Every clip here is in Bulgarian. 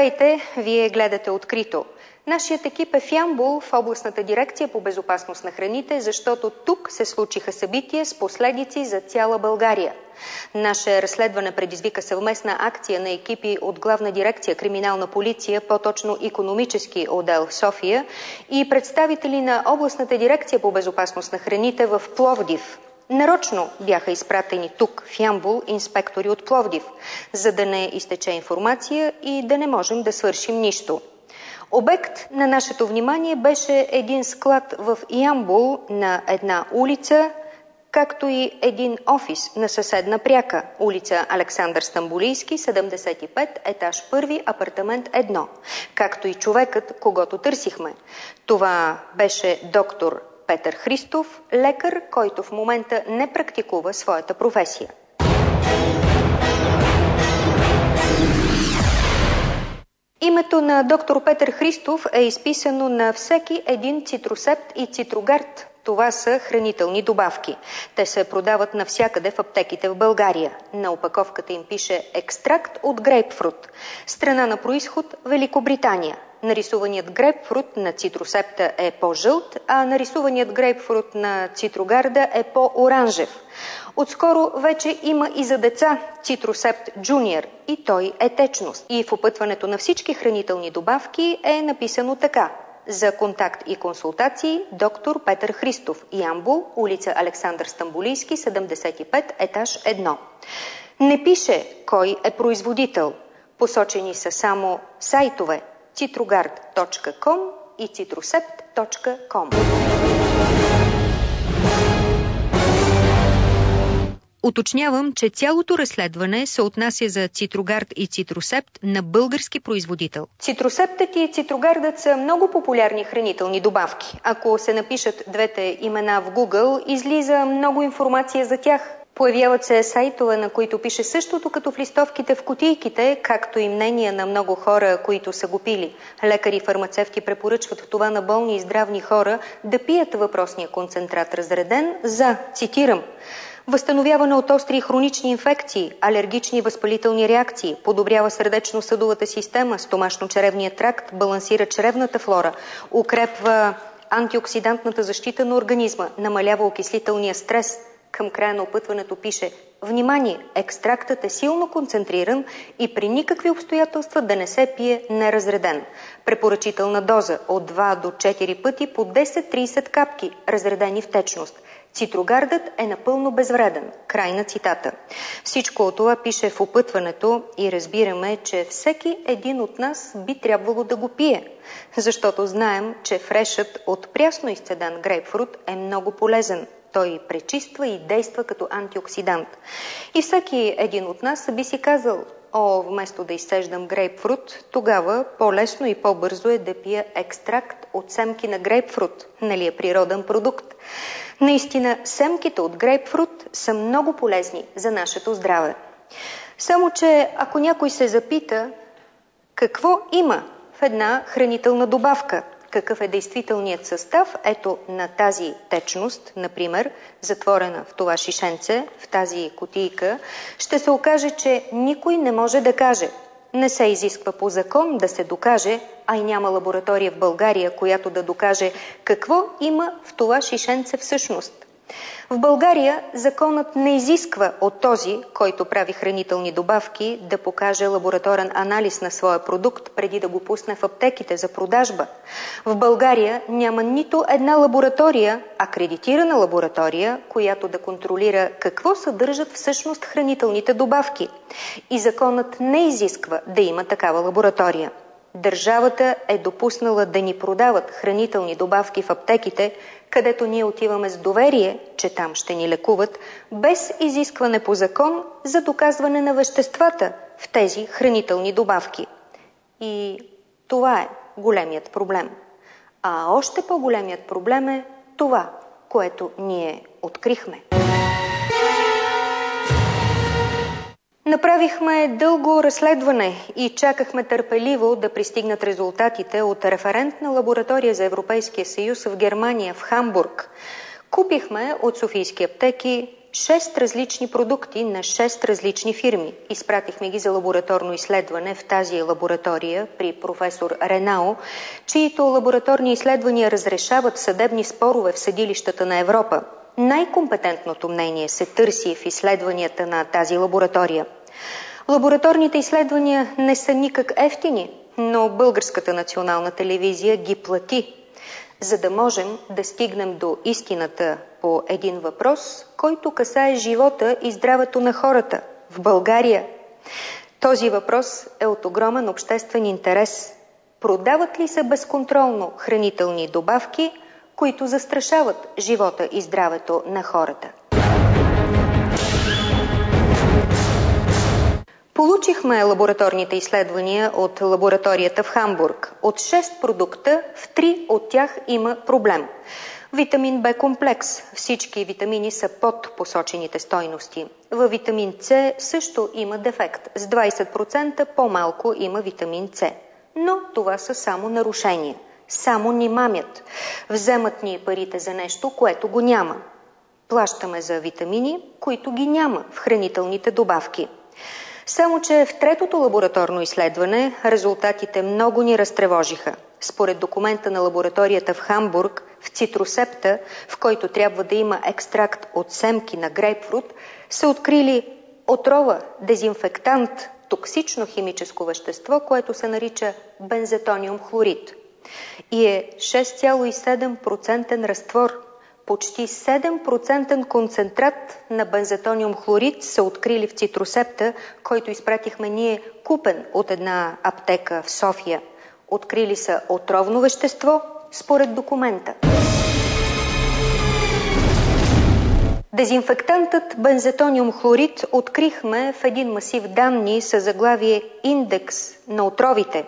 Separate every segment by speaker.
Speaker 1: Здравейте, вие гледате Открито. Нашият екип е в Ямбол, в областната дирекция по безопасност на храните, защото тук се случиха събития с последици за цяла България. Наше разследване предизвика съвместна акция на екипи от Главна дирекция Криминална полиция, по-точно икономически отдел в София, и представители на областната дирекция по безопасност на храните в Пловдив. Нарочно бяха изпратени тук, в Ямбол, инспектори от Пловдив, за да не изтече информация и да не можем да свършим нищо. Обект на нашето внимание беше един склад в Ямбол на една улица, както и един офис на съседна пряка, улица Александър Стамболийски, 75, етаж 1, апартамент 1, както и човекът, когото търсихме. Това беше доктор Петър Христов, лекар, който в момента не практикува своята професия. Името на доктор Петър Христов е изписано на всеки един цитрусепт и цитрогард. Това са хранителни добавки. Те се продават навсякъде в аптеките в България. На опаковката им пише екстракт от грейпфрут. Страна на произход Великобритания. Нарисуваният грейпфрут на цитрусепта е по-жълт, а нарисуваният грейпфрут на цитрогарда е по-оранжев. Отскоро вече има и за деца цитрусепт Джуниор и той е течност. И в опътването на всички хранителни добавки е написано така: за контакт и консултации доктор Петър Христов, Ямбол, улица Александър Стамболийски, 75, етаж 1. Не пише кой е производител. Посочени са само сайтове citrogard.com и citrusept.com. Уточнявам, че цялото разследване се отнася за цитрогард и цитрусепт на български производител. Цитрусептът и цитрогардът са много популярни хранителни добавки. Ако се напишат двете имена в Google, излиза много информация за тях. Появяват се сайтове, на които пише същото като в листовките в кутийките, както и мнения на много хора, които са го пили. Лекари и фармацевти препоръчват това на болни и здравни хора да пият въпросния концентрат разреден за, цитирам, възстановяване от остри и хронични инфекции, алергични и възпалителни реакции, подобрява сърдечно-съдовата система, стомашно-черевния тракт, балансира чревната флора, укрепва антиоксидантната защита на организма, намалява окислителния стрес. Към края на опътването пише: внимание, екстрактът е силно концентриран и при никакви обстоятелства да не се пие неразреден. Препоръчителна доза от 2 до 4 пъти по 10-30 капки, разредени в течност. Цитрогардът е напълно безвреден. Край на цитата. Всичко от това пише в опътването и разбираме, че всеки един от нас би трябвало да го пие, защото знаем, че фрешът от прясно изцеден грейпфрут е много полезен. Той пречиства и действа като антиоксидант. И всеки един от нас би си казал: вместо да изцеждам грейпфрут, тогава по-лесно и по-бързо е да пия екстракт от семки на грейпфрут, нали е природен продукт. Наистина, семките от грейпфрут са много полезни за нашето здраве. Само че, ако някой се запита какво има в една хранителна добавка, какъв е действителният състав, ето на тази течност, например, затворена в това шишенце, в тази кутийка, ще се окаже, че никой не може да каже. Не се изисква по закон да се докаже, а и няма лаборатория в България, която да докаже какво има в това шишенце всъщност. В България законът не изисква от този, който прави хранителни добавки, да покаже лабораторен анализ на своя продукт преди да го пусне в аптеките за продажба. В България няма нито една лаборатория, акредитирана лаборатория, която да контролира какво съдържат всъщност хранителните добавки. И законът не изисква да има такава лаборатория. Държавата е допуснала да ни продават хранителни добавки в аптеките, където ние отиваме с доверие, че там ще ни лекуват, без изискване по закон за доказване на веществата в тези хранителни добавки. И това е големият проблем. А още по-големият проблем е това, което ние открихме. Направихме дълго разследване и чакахме търпеливо да пристигнат резултатите от референтна лаборатория за Европейския съюз в Германия, в Хамбург. Купихме от софийски аптеки 6 различни продукти на 6 различни фирми. Изпратихме ги за лабораторно изследване в тази лаборатория при професор Ренао, чието лабораторни изследвания разрешават съдебни спорове в съдилищата на Европа. Най-компетентното мнение се търси в изследванията на тази лаборатория. Лабораторните изследвания не са никак евтини, но Българската национална телевизия ги плати, за да можем да стигнем до истината по един въпрос, който касае живота и здравето на хората в България. Този въпрос е от огромен обществен интерес. Продават ли се безконтролно хранителни добавки, които застрашават живота и здравето на хората? Получихме лабораторните изследвания от лабораторията в Хамбург. От 6 продукта, в 3 от тях има проблем. Витамин Б комплекс. Всички витамини са под посочените стойности. Във витамин С също има дефект. С 20% по-малко има витамин С. Но това са само нарушения. Само ни мамят. Вземат ни парите за нещо, което го няма. Плащаме за витамини, които ги няма в хранителните добавки. Само че в третото лабораторно изследване резултатите много ни разтревожиха. Според документа на лабораторията в Хамбург, в цитрусепта, в който трябва да има екстракт от семки на грейпфрут, са открили отрова, дезинфектант, токсично химическо вещество, което се нарича бензетониум хлорид. И е 6,7% разтвор. Почти 7% концентрат на бензетониум хлорид са открили в цитрусепта, който изпратихме ние купен от една аптека в София. Открили са отровно вещество според документа. Дезинфектантът бензетониум хлорид открихме в един масив данни с заглавие Индекс на отровите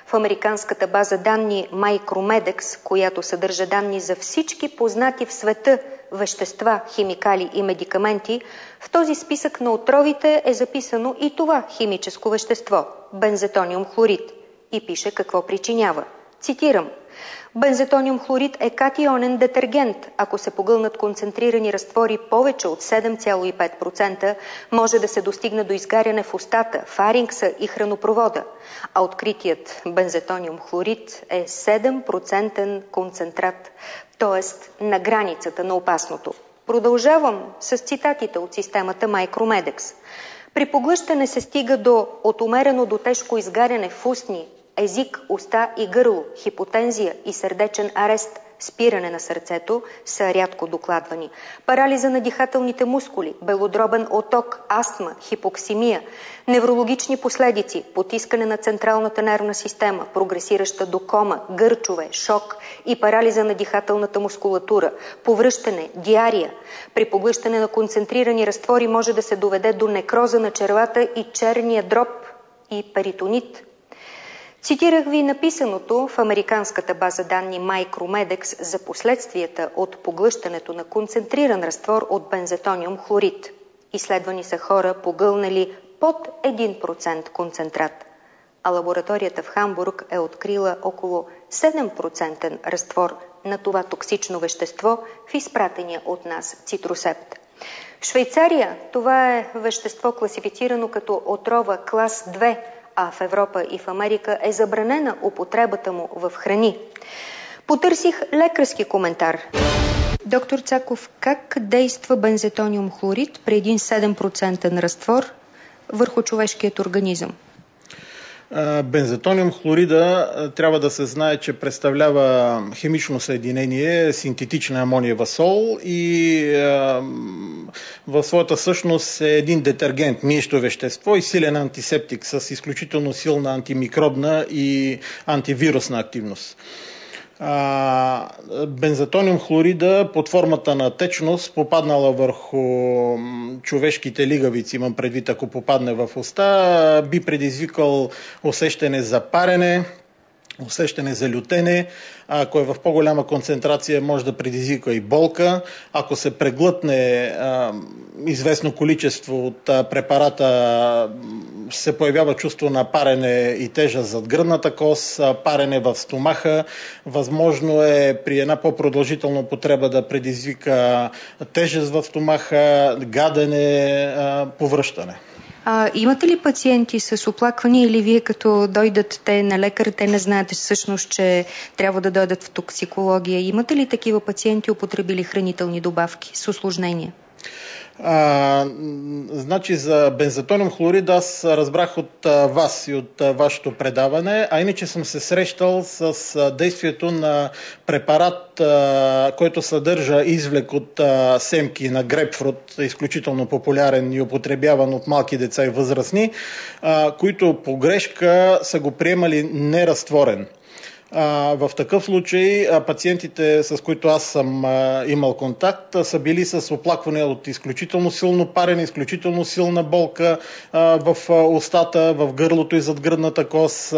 Speaker 1: в американската база данни Micromedex, която съдържа данни за всички познати в света вещества, химикали и медикаменти. В този списък на отровите е записано и това химическо вещество – бензетониум хлорид, и пише какво причинява. Цитирам: бензетониум хлорид е катионен детергент. Ако се погълнат концентрирани разтвори повече от 7,5%, може да се достигне до изгаряне в устата, фарингса и хранопровода. А откритият бензетониум хлорид е 7% концентрат, т.е. на границата на опасното. Продължавам с цитатите от системата Micromedex. При поглъщане се стига от умерено до тежко изгаряне в устни, език, уста и гърло, хипотензия и сърдечен арест, спиране на сърцето са рядко докладвани. Парализа на дихателните мускули, белодробен оток, астма, хипоксимия, неврологични последици, потискане на централната нервна система, прогресираща до кома, гърчове, шок и парализа на дихателната мускулатура, повръщане, диария. При поглъщане на концентрирани разтвори може да се доведе до некроза на червата и черния дроб и перитонит. Цитирах ви написаното в американската база данни Micromedex за последствията от поглъщането на концентриран разтвор от бензетониум хлорид. Изследвани са хора, погълнали под 1% концентрат, а лабораторията в Хамбург е открила около 7% разтвор на това токсично вещество в изпратения от нас цитрусепт. В Швейцария това е вещество класифицирано като отрова клас 2, а в Европа и в Америка е забранена употребата му в храни. Потърсих лекарски коментар. Доктор Цаков, как действа бензетониум хлорид при един 7% разтвор върху човешкият организъм?
Speaker 2: Бензетониум хлорида трябва да се знае, че представлява химично съединение синтетична амониева сол и в своята същност е един детергент, миещо вещество и силен антисептик с изключително силна антимикробна и антивирусна активност. Бензетониум хлорида под формата на течност, попаднала върху човешките лигавици, имам предвид ако попадне в уста, би предизвикал усещане за парене, усещане за лютене. Ако е в по-голяма концентрация, може да предизвика и болка. Ако се преглътне известно количество от препарата се появява чувство на парене и тежест зад гръдната кост, парене в стомаха. Възможно е при една по-продължителна употреба да предизвика тежест в стомаха, гадене, повръщане.
Speaker 1: Имате ли пациенти с оплаквания или вие като дойдат те на лекар, те не знаете всъщност, че трябва да дойдат в токсикология? Имате ли такива пациенти, употребили хранителни добавки с усложнения?
Speaker 2: Значи за бензотониум хлорид аз разбрах от вас и от вашето предаване, а иначе съм се срещал с действието на препарат, който съдържа извлек от семки на грейпфрут, изключително популярен и употребяван от малки деца и възрастни, които по грешка са го приемали неразтворен. В такъв случай пациентите, с които аз съм имал контакт, са били с оплакване от изключително силно парене, изключително силна болка в устата, в гърлото и зад гръдната кост.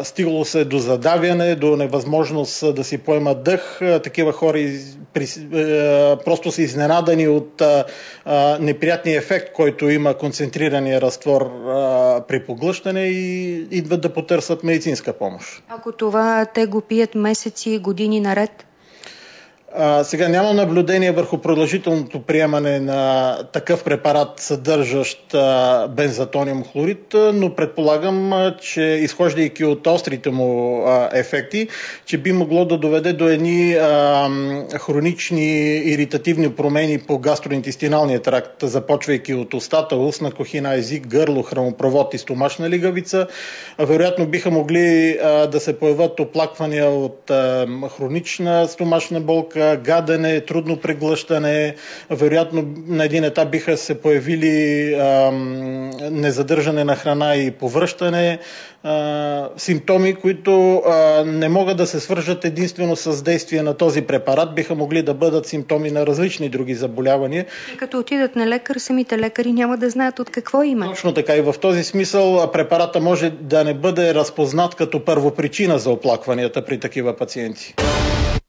Speaker 2: Стигало се до задавяне, до невъзможност да си поемат дъх. Такива хора просто са изненадани от неприятния ефект, който има концентрирания разтвор при поглъщане и идват да потърсят медицинска помощ.
Speaker 1: Ако това те го пият месеци, години наред?
Speaker 2: Сега няма наблюдение върху продължителното приемане на такъв препарат, съдържащ бензотониум хлорид, но предполагам, че изхождайки от острите му ефекти, че би могло да доведе до едни хронични иритативни промени по гастроинтестиналния тракт, започвайки от устата, устна кухина, език, гърло, хранопровод и стомашна лигавица. Вероятно биха могли да се появят оплаквания от хронична стомашна болка, гадене, трудно преглъщане, вероятно на един етап биха се появили незадържане на храна и повръщане, симптоми, които не могат да се свържат единствено с действие на този препарат, биха могли да бъдат симптоми на различни други заболявания.
Speaker 1: И като отидат на лекар, самите лекари няма да знаят от какво има.
Speaker 2: Точно така, и в този смисъл препарата може да не бъде разпознат като първопричина за оплакванията при такива пациенти.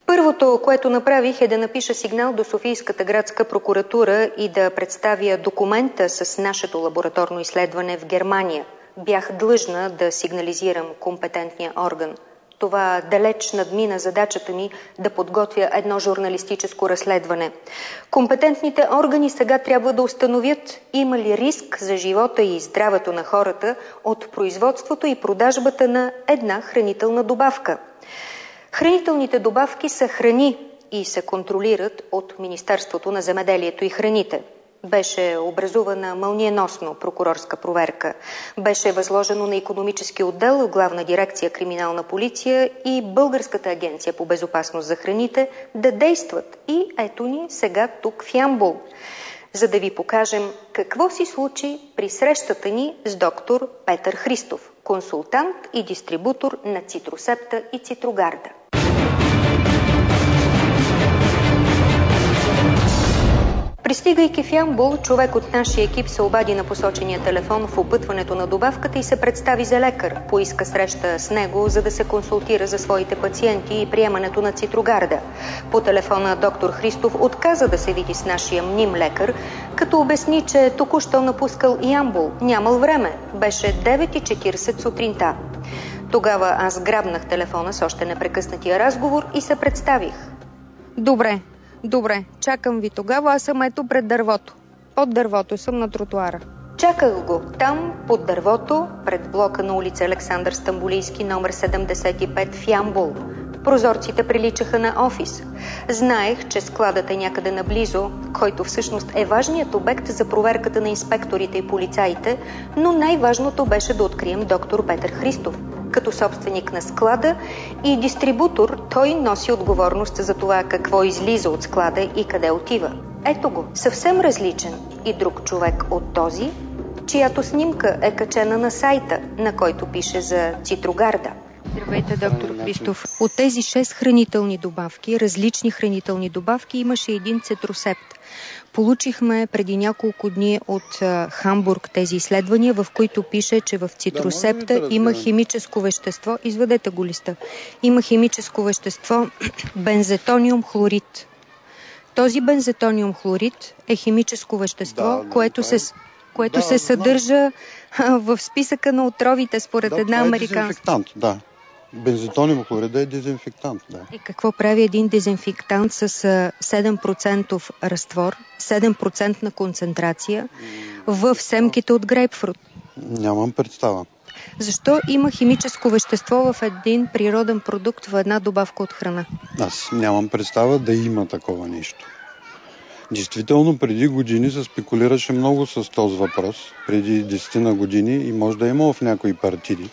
Speaker 1: Първото, което направих, е да напиша сигнал до Софийската градска прокуратура и да представя документа с нашето лабораторно изследване в Германия. Бях длъжна да сигнализирам компетентния орган. Това далеч надмина задачата ми да подготвя едно журналистическо разследване. Компетентните органи сега трябва да установят има ли риск за живота и здравето на хората от производството и продажбата на една хранителна добавка. Хранителните добавки са храни и се контролират от Министерството на земеделието и храните. Беше образувана мълниеносно прокурорска проверка. Беше възложено на икономически отдел в Главна дирекция Криминална полиция и Българската агенция по безопасност за храните да действат. И ето ни сега тук в Ямбол, за да ви покажем какво си случи при срещата ни с доктор Петър Христов, консултант и дистрибутор на Цитрусепта и Цитрогарда. Пристигайки в Ямбол, човек от нашия екип се обади на посочения телефон в опътването на добавката и се представи за лекар. Поиска среща с него, за да се консултира за своите пациенти и приемането на Цитрогарда. По телефона доктор Христов отказа да се види с нашия мним лекар, като обясни, че току-що напускал Ямбол. Нямал време. Беше 9:40 сутринта. Тогава аз грабнах телефона с още непрекъснатия разговор и се представих. Добре, чакам ви тогава, аз съм ето пред дървото. Под дървото съм на тротуара. Чаках го там, под дървото, пред блока на улица Александър Стамбулийски, номер 75 в Ямбол. Прозорците приличаха на офис. Знаех, че складът е някъде наблизо, който всъщност е важният обект за проверката на инспекторите и полицаите, но най-важното беше да открием доктор Петър Христов. Като собственик на склада и дистрибутор, той носи отговорност за това какво излиза от склада и къде отива. Ето го, съвсем различен и друг човек от този, чиято снимка е качена на сайта, на който пише за Цитрогарда. Здравейте, доктор Христов. От тези 6 хранителни добавки, различни хранителни добавки, имаше един Цитрусепт. Получихме преди няколко дни от Хамбург тези изследвания, в които пише, че в Цитрусепта има химическо вещество, извадете го листа, има химическо вещество бензотониум хлорид. този бензетониум хлорид е химическо вещество, което се съдържа в списъка на отровите според една американска.
Speaker 3: Да. Бензетониум хлорид е дезинфектант, да.
Speaker 1: И какво прави един дезинфектант с 7% разтвор, 7% концентрация в семките от грейпфрут?
Speaker 3: Нямам представа.
Speaker 1: Защо има химическо вещество в един природен продукт, в една добавка от храна?
Speaker 3: Аз нямам представа да има такова нещо. Действително, преди години се спекулираше много с този въпрос. Преди 10 години и може да е имало в някои партиди.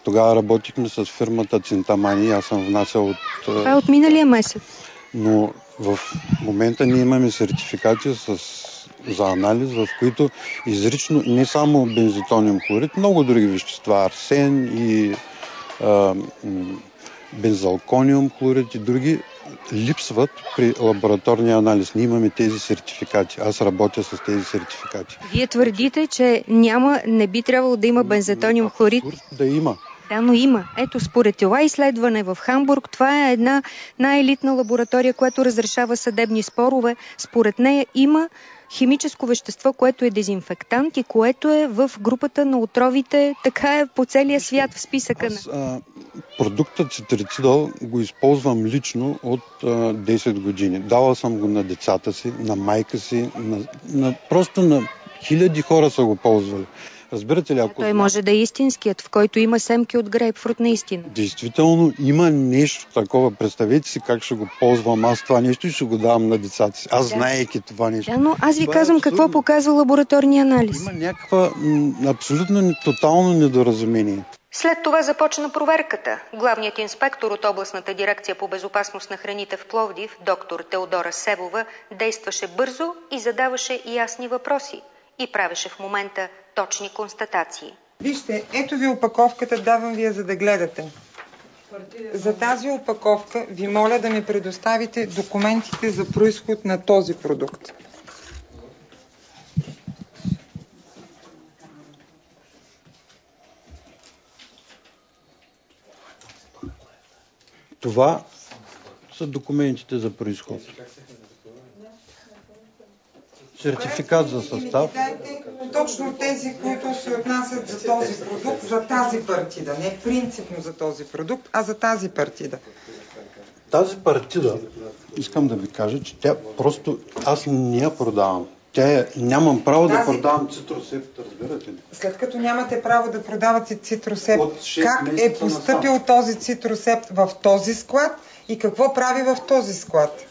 Speaker 3: Тогава работихме с фирмата Цинтамани. Аз съм внасял от...
Speaker 1: Това е от миналия месец.
Speaker 3: Но в момента ние имаме сертификати за анализ, в които изрично не само бензетониум хлорид, много други вещества, арсен и бензалкониум хлорид и други липсват при лабораторния анализ. Ние имаме тези сертификати. Аз работя с тези сертификати.
Speaker 1: Вие твърдите, че не би трябвало да има бензетониум хлорид?
Speaker 3: Да има.
Speaker 1: Да, но има. Ето, според това изследване в Хамбург, това е една най-елитна лаборатория, която разрешава съдебни спорове. Според нея има химическо вещество, което е дезинфектант и което е в групата на отровите, така е по целия свят в списъка.
Speaker 3: Продуктът цитрицидъл го използвам лично от 10 години. Дала съм го на децата си, на майка си, просто на хиляди хора са го ползвали. Разбирате ли, ако...
Speaker 1: Той може да е истинският, в който има семки от грейпфрут наистина.
Speaker 3: Действително има нещо такова. Представете си как ще го ползвам аз това нещо и ще го давам на децата си. Аз знаейки това нещо.
Speaker 1: Да, но аз ви казвам какво показва лабораторния анализ.
Speaker 3: Има някаква абсолютно тотално недоразумение.
Speaker 1: След това започна проверката. Главният инспектор от областната дирекция по безопасност на храните в Пловдив, доктор Теодора Севова, действаше бързо и задаваше ясни въпроси. И правеше в момента точни констатации.
Speaker 4: Вижте, ето ви опаковката, давам ви я за да гледате. За тази опаковка ви моля да ми предоставите документите за произход на този продукт.
Speaker 3: Това са документите за произход. Сертификат за състав.
Speaker 4: Точно тези, които се отнасят за този продукт, за тази партида. Не принципно за този продукт, а за тази партида.
Speaker 3: Тази партида, искам да ви кажа, че тя просто, аз не я продавам. Нямам право да продавам цитрусепт, разбирате ли?
Speaker 4: След като нямате право да продавате цитрусепт, как е постъпил този цитрусепт в този склад и какво прави в този склад?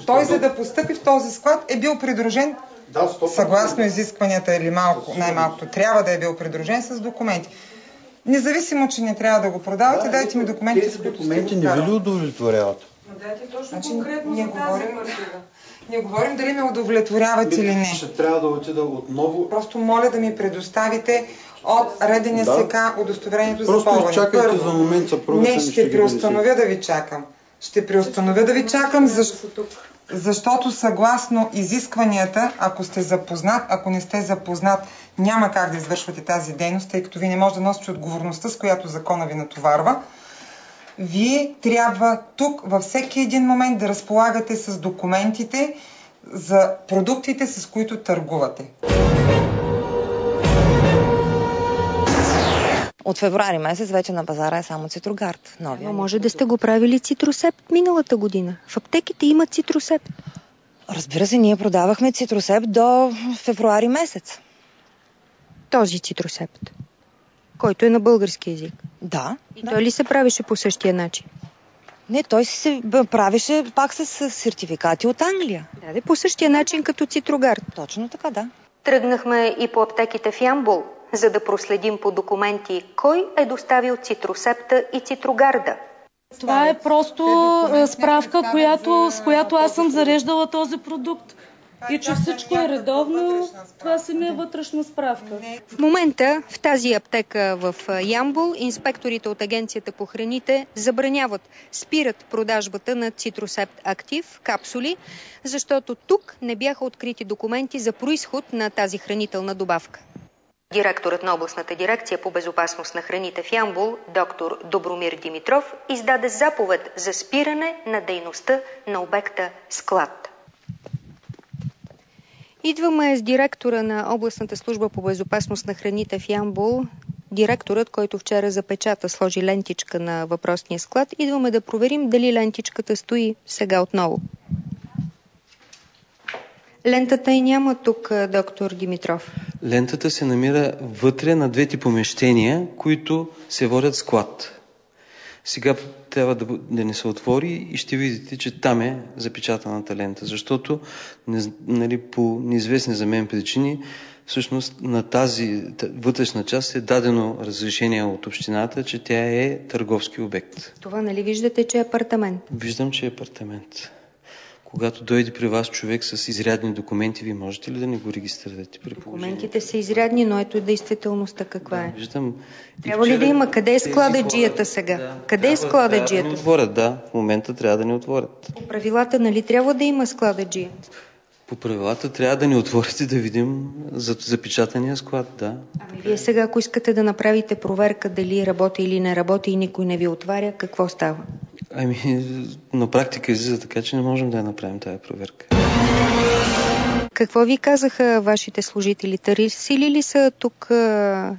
Speaker 4: Той, за да постъпи в този склад, е бил придружен, съгласно изискванията или най-малкото, трябва да е бил придружен с документи. Независимо, че не трябва да го продавате, дайте ми документи.
Speaker 3: Тези документи не ви ли удовлетворяват?
Speaker 4: Дайте точно конкретно за тази партида. Не говорим дали ме удовлетворяват или не.
Speaker 3: Ще трябва да отида отново.
Speaker 4: Просто моля да ми предоставите от РДНСК удостоверението за ползване.
Speaker 3: Просто изчакайте за момент съпругата ми.
Speaker 4: Не, ще преустановя да ви чакам. Ще преустановя да ви чакам, защото съгласно изискванията, ако сте запознат, ако не сте запознат, няма как да извършвате тази дейност, тъй като ви не може да носите отговорността, с която закона ви натоварва. Вие трябва тук във всеки един момент да разполагате с документите за продуктите, с които търгувате.
Speaker 5: От февруари месец вече на пазара е само Цитрогард.
Speaker 1: Но може да сте го правили Цитрусепт миналата година. В аптеките има Цитрусепт.
Speaker 5: Разбира се, ние продавахме Цитрусепт до февруари месец.
Speaker 1: Този Цитрусепт, който е на български език.
Speaker 5: Да.
Speaker 1: И той ли се правеше по същия начин?
Speaker 5: Не, той се правеше пак с сертификати от Англия.
Speaker 1: Да, по същия начин като Цитрогард.
Speaker 5: Точно така, да.
Speaker 1: Тръгнахме и по аптеките в Ямбол, за да проследим по документи кой е доставил Цитрусепта и Цитрогарда.
Speaker 6: Това е просто справка, с която аз съм зареждала този продукт. И че всичко е редовно, това си ми е вътрешна справка.
Speaker 1: В момента в тази аптека в Ямбол инспекторите от Агенцията по храните спират продажбата на Цитрусепт Актив капсули, защото тук не бяха открити документи за произход на тази хранителна добавка. Директорът на областната дирекция по безопасност на храните в Ямбол, доктор Добромир Димитров, издаде заповед за спиране на дейността на обекта склад. Идваме с директора на областната служба по безопасност на храните в Ямбол, директорът, който вчера запечата, сложи лентичка на въпросния склад. Идваме да проверим дали лентичката стои сега отново. Лентата и няма тук, доктор Димитров.
Speaker 7: Лентата се намира вътре на двете помещения, които се водят склад. Сега трябва да не се отвори и ще видите, че там е запечатаната лента, защото по неизвестни за мен причини всъщност на тази вътрешна част е дадено разрешение от общината, че тя е търговски обект.
Speaker 1: Това нали виждате, че е апартамент?
Speaker 7: Виждам, че е апартамент. Когато дойде при вас човек с изрядни документи, вие можете ли да не го регистрирате?
Speaker 1: Документите са изрядни, но ето действителността каква е.
Speaker 7: Виждам.
Speaker 1: Трябва ли да има? Къде е склададжията сега?
Speaker 7: Да,
Speaker 1: къде е склададжията?
Speaker 7: Да ни отворят, да. В момента трябва да ни отворят.
Speaker 1: По правилата нали трябва да има склададжия?
Speaker 7: По правилата трябва да ни отворите да видим запечатания склад, да.
Speaker 1: Ами вие сега, ако искате да направите проверка дали работи или не работи и никой не ви отваря, какво става?
Speaker 7: Ами, на практика излиза така, че не можем да я направим тази проверка.
Speaker 1: Какво ви казаха вашите служители? Търсили ли са тук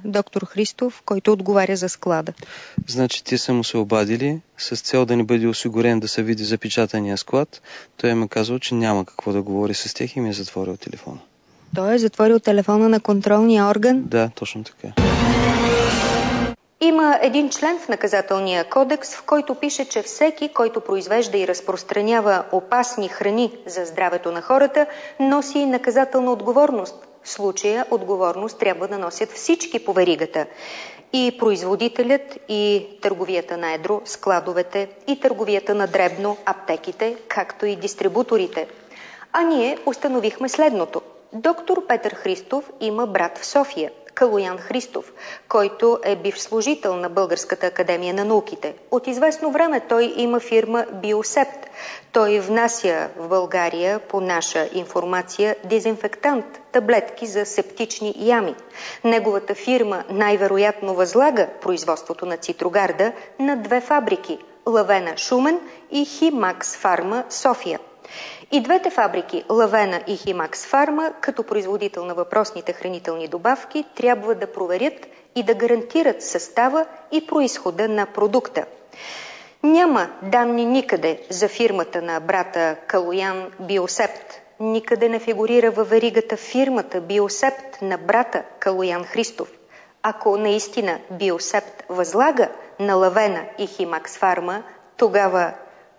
Speaker 1: доктор Христов, който отговаря за склада?
Speaker 7: Значи, те са му се обадили с цел да не бъде осигурен да се види запечатания склад. Той им е казал, че няма какво да говори с тях и ми е затворил телефона.
Speaker 1: Той е затворил телефона на контролния орган?
Speaker 7: Да, точно така.
Speaker 1: Има един член в наказателния кодекс, в който пише, че всеки, който произвежда и разпространява опасни храни за здравето на хората, носи наказателна отговорност. В случая отговорност трябва да носят всички по веригата. И производителят, и търговията на едро, складовете, и търговията на дребно, аптеките, както и дистрибуторите. А ние установихме следното. Доктор Петър Христов има брат в София, Калоян Христов, който е бивш служител на Българската академия на науките. От известно време той има фирма Биосепт. Той внася в България, по наша информация, дезинфектант, таблетки за септични ями. Неговата фирма най-вероятно възлага производството на Цитрогарда на две фабрики – Лавена Шумен и Химакс Фарма София. И двете фабрики, Лавена и Химакс Фарма, като производител на въпросните хранителни добавки, трябва да проверят и да гарантират състава и произхода на продукта. Няма данни никъде за фирмата на брата Калоян Биосепт. Никъде не фигурира във веригата фирмата Биосепт на брата Калоян Христов. Ако наистина Биосепт възлага на Лавена и Химакс Фарма, тогава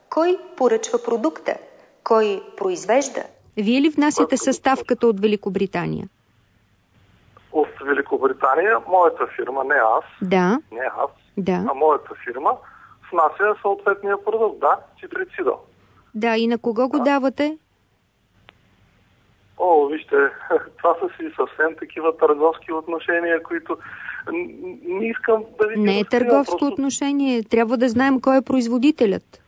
Speaker 1: кой поръчва продукта? Кой произвежда? Вие ли внасяте съставката от Великобритания?
Speaker 8: От Великобритания, моята фирма, не аз.
Speaker 1: Да.
Speaker 8: Не аз,
Speaker 1: да.
Speaker 8: А моята фирма внася съответния продукт, да, Цитрицидъл.
Speaker 1: Да, и на кого го давате?
Speaker 8: Вижте, това са си съвсем такива търговски отношения, които не искам да ви...
Speaker 1: Не е търговско отношение, трябва да знаем кой е производителят.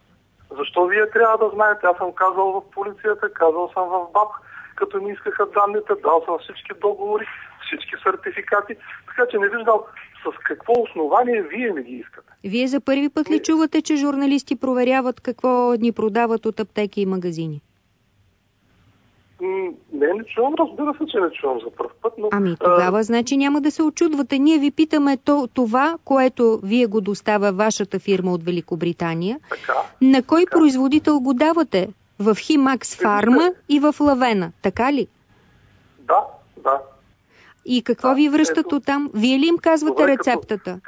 Speaker 8: Защо вие трябва да знаете? Аз съм казал в полицията, казал съм в БАБ, като ми искаха данните, дал съм всички договори, всички сертификати, така че не виждам с какво основание вие не ги искате.
Speaker 1: Вие за първи път ли чувате, че журналисти проверяват какво ни продават от аптеки и магазини?
Speaker 8: Не чувам, разбира се, че не чувам за пръв път, но...
Speaker 1: Ами тогава, значи няма да се очудвате. Ние ви питаме това, което вие го доставя вашата фирма от Великобритания.
Speaker 8: Така,
Speaker 1: на кой производител го давате? В Химакс Фарма и в Лавена, така ли?
Speaker 8: Да.
Speaker 1: И какво ви връщат оттам? Вие ли им казвате рецептата?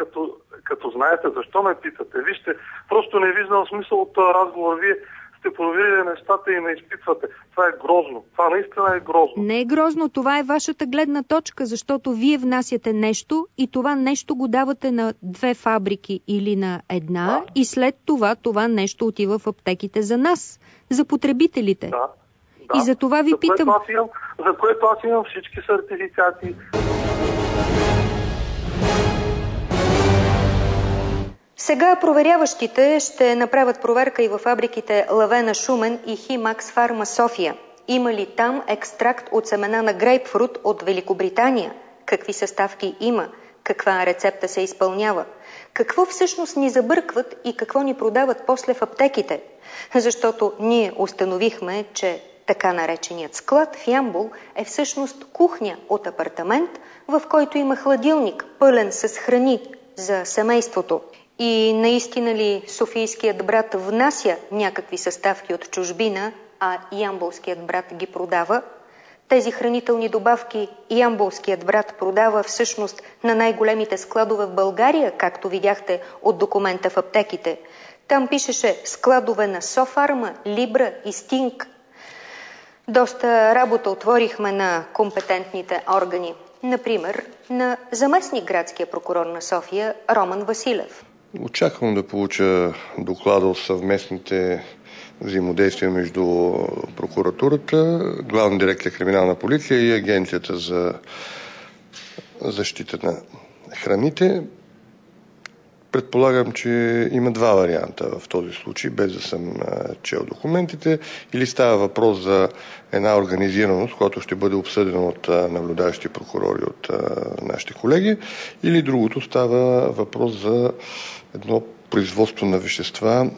Speaker 8: Като знаете, защо ме питате? Вижте, просто не виждам смисъл от този разговор. Вие сте проверили нещата и ме изпитвате. Това е грозно. Това наистина е грозно.
Speaker 1: Не е грозно, това е вашата гледна точка, защото вие внасяте нещо и това нещо го давате на две фабрики или на една и след това нещо отива в аптеките за нас, за потребителите.
Speaker 8: Да.
Speaker 1: И за това ви питам...
Speaker 8: За което аз имам всички сертификати.
Speaker 1: Сега проверяващите ще направят проверка и във фабриките Лавена Шумен и Химакс Фарма София. Има ли там екстракт от семена на грейпфрут от Великобритания? какви съставки има, каква рецепта се изпълнява, какво всъщност ни забъркват и какво ни продават после в аптеките. Защото ние установихме, че така нареченият склад в Ямбол е всъщност кухня от апартамент, в който има хладилник, пълен с храни за семейството. И наистина ли софийският брат внася някакви съставки от чужбина, а ямболският брат ги продава? Тези хранителни добавки ямболският брат продава всъщност на най-големите складове в България, както видяхте от документа в аптеките. Там пишеше складове на Софарма, Либра и Стинг. Доста работа отворихме на компетентните органи. Например, на заместник градския прокурор на София Роман Василев.
Speaker 9: Очаквам да получа доклада от съвместните взаимодействия между прокуратурата, Главна дирекция криминална полиция и Агенцията за защита на храните. Предполагам, че има два варианта в този случай, без да съм чел документите. Или става въпрос за една организираност, която ще бъде обсъдена от наблюдаващи прокурори, от нашите колеги, или другото става въпрос за едно производство на вещества,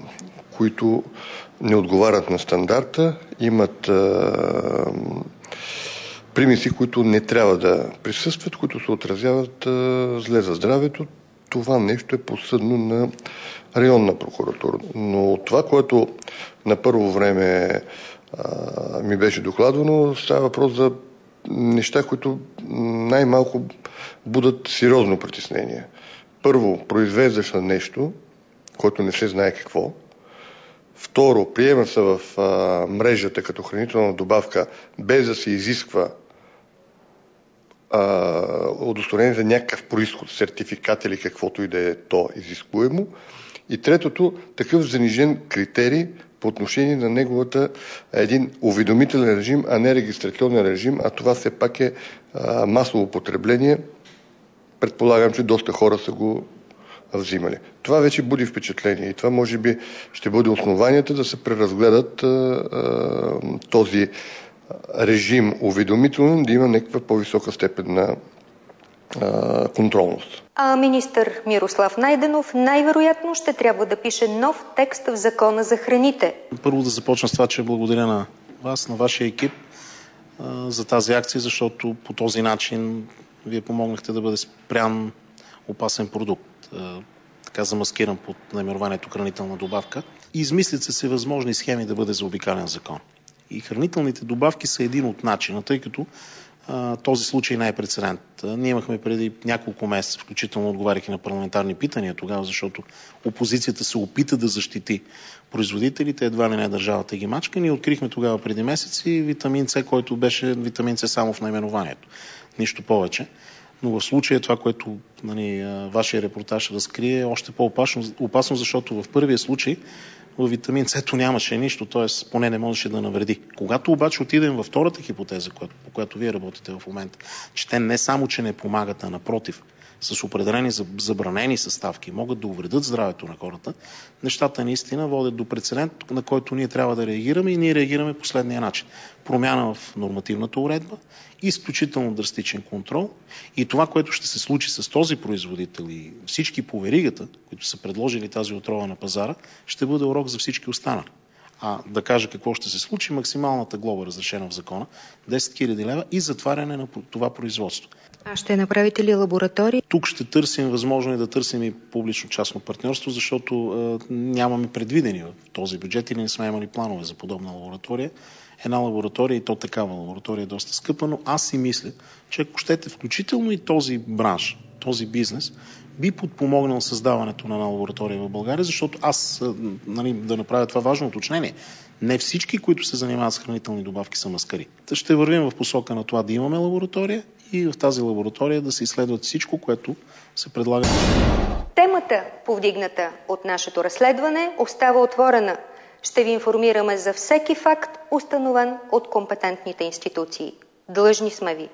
Speaker 9: които не отговарят на стандарта, имат примеси, които не трябва да присъстват, които се отразяват зле за здравето. Това нещо е подсъдно на районна прокуратура. Но това, което на първо време ми беше докладвано, става въпрос за неща, които най-малко будат сериозно притеснение. Първо, произвеждаш на нещо, което не се знае какво. Второ, приема се в мрежата като хранителна добавка, без да се изисква удостоверение за някакъв произход, сертификат или каквото и да е то изискуемо. И третото, такъв занижен критерий по отношение на неговата един уведомителен режим, а не регистрационен режим, а това все пак е масово потребление. Предполагам, че доста хора са го взимали. Това вече буди впечатление и това може би ще бъде основанията да се преразгледат този режим уведомителен, да има някаква по-висока степен на контролност.
Speaker 1: А министър Мирослав Найденов най-вероятно ще трябва да пише нов текст в Закона за храните.
Speaker 10: Първо да започна с това, че благодаря на вас, на вашия екип за тази акция, защото по този начин вие помогнахте да бъде спрян опасен продукт, така замаскиран под наименованието хранителна добавка. Измислят се всевъзможни схеми да бъде заобикален закон. И хранителните добавки са един от начина, тъй като този случай не е прецедент. Ние имахме преди няколко месеца, включително отговаряйки на парламентарни питания тогава, защото опозицията се опита да защити производителите, едва ли не държавата ги мачка. Ние открихме тогава преди месеци витамин С, който беше витамин С само в наименованието. Нищо повече. Но в случая това, което вашия репортаж разкрие, е още по-опасно, защото в първия случай в витамин С-то нямаше нищо, т.е. поне не можеше да навреди. Когато обаче отидем във втората хипотеза, по която вие работите в момента, че те не само, че не помагат, а напротив, с определени забранени съставки могат да увредят здравето на хората, нещата наистина водят до прецедент, на който ние трябва да реагираме и ние реагираме последния начин. Промяна в нормативната уредба, изключително драстичен контрол и това, което ще се случи с този производител и всички по веригата, които са предложили тази отрова на пазара, ще бъде урок за всички останали. А да кажа какво ще се случи, максималната глоба, разрешена в закона, 10 000 лева и затваряне на това производство.
Speaker 1: А ще направите ли лаборатории?
Speaker 10: Тук ще търсим, възможно е да търсим и публично-частно партньорство, защото нямаме предвидени в този бюджет или не сме имали планове за подобна лаборатория. Една лаборатория, и то такава лаборатория е доста скъпа, но аз си мисля, че ако щете включително и този бранш, този бизнес, би подпомогнал създаването на една лаборатория в България, защото аз, да направя това важно уточнение, не всички, които се занимават с хранителни добавки, са маскари. Ще вървим в посока на това да имаме лаборатория и в тази лаборатория да се изследват всичко, което се предлага.
Speaker 1: Темата, повдигната от нашето разследване, остава отворена. Ще ви информираме за всеки факт, установен от компетентните институции. Длъжни сме ви.